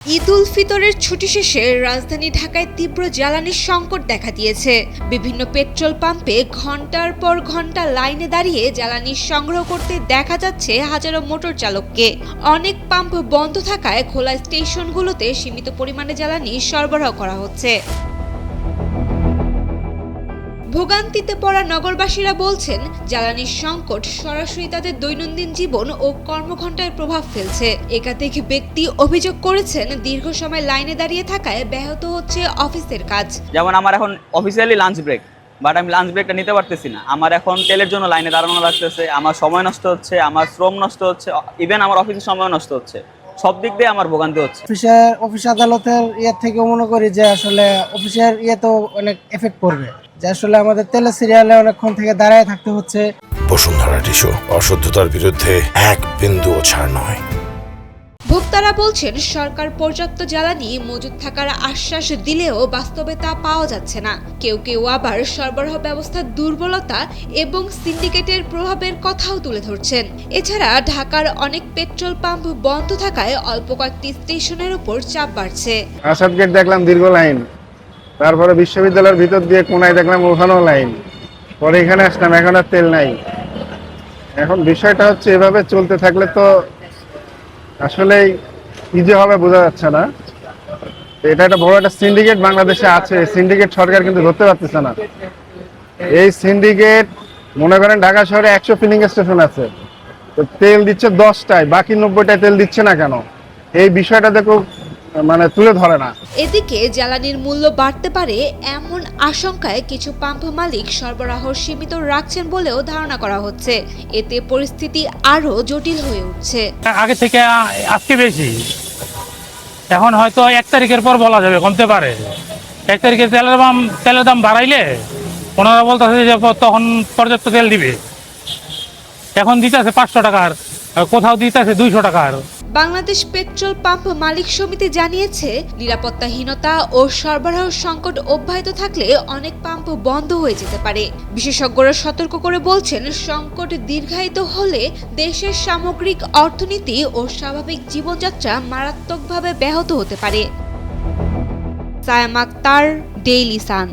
ঈদ উল ফিতরের ছুটি শেষে রাজধানী ঢাকায় তীব্র জ্বালানির সংকট দেখা দিয়েছে। বিভিন্ন পেট্রোল পাম্পে ঘন্টার পর ঘন্টা লাইনে দাঁড়িয়ে জ্বালানি সংগ্রহ করতে দেখা যাচ্ছে হাজারো মোটর চালককে। অনেক পাম্প বন্ধ থাকায় খোলা স্টেশনগুলোতে সীমিত পরিমাণে জ্বালানি সরবরাহ করা হচ্ছে। ভোগান্তিতে পড়া নগরবাসীরা বলছেন, জ্বালানির সংকট সরাসরি তাদের দৈনন্দিন জীবন ও কর্মঘণ্টায় প্রভাব ফেলছে। একাধিক ব্যক্তি অভিযোগ করেছেন, দীর্ঘ সময় লাইনে দাঁড়িয়ে থাকায় ব্যাহত হচ্ছে অফিসের কাজ। যেমন আমার এখন অফিসিয়ালি লাঞ্চ ব্রেক, বাট আমি লাঞ্চ ব্রেকটা নিতে পারতেছি না। আমার এখন তেলের জন্য লাইনে দাঁড়ানো লাগতেছে, আমার সময় নষ্ট হচ্ছে, আমার শ্রম নষ্ট হচ্ছে, ইভেন আমার অফিসের সময় নষ্ট হচ্ছে। সব দিক দিয়ে আমার ভোগান্তি হচ্ছে। অফিস আদালতের থেকে মনে করি যে আসলে অফিসের তো অনেক এফেক্ট পড়বে, যে আসলে আমাদের তেলের সিরিয়ালে অনেকক্ষণ থেকে দাঁড়ায় থাকতে হচ্ছে। বসুন্ধরা টিস্যু, অশুদ্ধতার বিরুদ্ধে এক বিন্দুও ছাড় নয়। ভোক্তারা বলছেন, সরকার পর্যাপ্ত জ্বালানি মজুদ থাকার আশ্বাস দিলেও বাস্তবে তা পাওয়া যাচ্ছে না। কেউ কেউ আবার সরবরাহ ব্যবস্থার দুর্বলতা এবং সিন্ডিকেটের প্রভাবের কথাও তুলে ধরছেন। এছাড়া ঢাকার অনেক পেট্রোল পাম্প বন্ধ থাকায় অল্প কয়েকটি স্টেশনের উপর চাপ বাড়ছে। আসাদ গেট দেখলাম দীর্ঘ লাইন, তারপরে বিশ্ববিদ্যালয়ের ভিতর দিয়ে কোনায় দেখলাম ওখানেও লাইন, পরে এখানে আসলাম এখন আর তেল নাই। এখন বিষয়টা হচ্ছে এভাবে চলতে থাকলে তো আসলেই কি যে হবে বোঝা যাচ্ছে না। এটা একটা বড় একটা সিন্ডিকেট বাংলাদেশে আছে, সিন্ডিকেট সরকার কিন্তু ধরতে পারতেছে না। এই সিন্ডিকেট মনে করেন ঢাকা শহরে 100 ফিলিং স্টেশন আছে, তো তেল দিচ্ছে 10টায়, বাকি 90টায় তেল দিচ্ছে না কেন? এই বিষয়টা দেখো তুলে ধরে না। এদিকে জ্বালানির মূল্য বাড়তে পারে এমন আশঙ্কায় কিছু পাম্প মালিক সরবরাহ সীমিত রাখছেন বলেও ধারণা করা হচ্ছে। এতে পরিস্থিতি আরও জটিল হয়ে উঠছে। আগে থেকে আজকে বেশি, এখন হয়তো 1 তারিখের পর বলা যাবে, কমতে পারে। 1 তারিখে তেলের দাম বাড়াইলে ওনারা বলতেছে যে তখন পর্যাপ্ত তেল দিবে। এখন দিতেছে 500 টাকার, কোথাও দিতেছে 200 টাকার। বাংলাদেশ পেট্রোল পাম্প মালিক সমিতি জানিয়েছে, নিরাপত্তাহীনতা ও সরবরাহ সংকট অব্যাহত থাকলে অনেক পাম্প বন্ধ হয়ে যেতে পারে। বিশেষজ্ঞরা সতর্ক করে বলছেন, সংকট দীর্ঘায়িত হলে দেশের সামগ্রিক অর্থনীতি ও স্বাভাবিক জীবনযাত্রা মারাত্মকভাবে ব্যাহত হতে পারে। সায়াম আক্তার, ডেইলি সান।